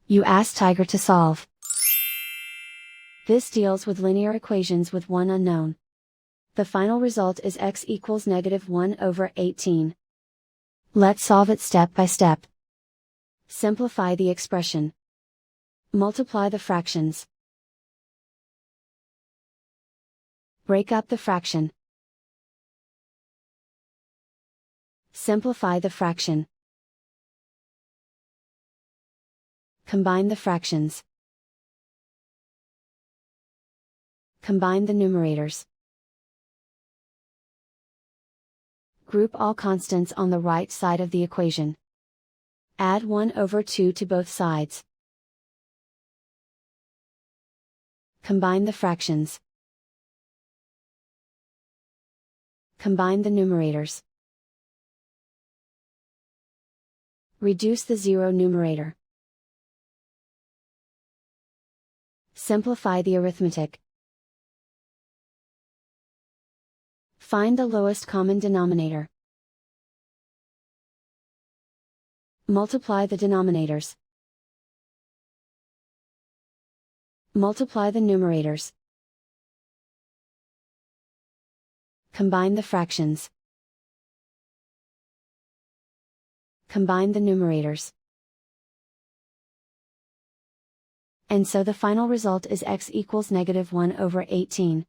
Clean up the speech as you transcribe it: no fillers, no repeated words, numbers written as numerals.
You ask Tiger to solve. This deals with linear equations with one unknown. The final result is x equals -1/18. Let's solve it step by step. Simplify the expression. Multiply the fractions. Break up the fraction. Simplify the fraction. Combine the fractions. Combine the numerators. Group all constants on the right side of the equation. Add 1/2 to both sides. Combine the fractions. Combine the numerators. Reduce the zero numerator. Simplify the arithmetic. Find the lowest common denominator. Multiply the denominators. Multiply the numerators. Combine the fractions. Combine the numerators. And so the final result is x equals -1/18.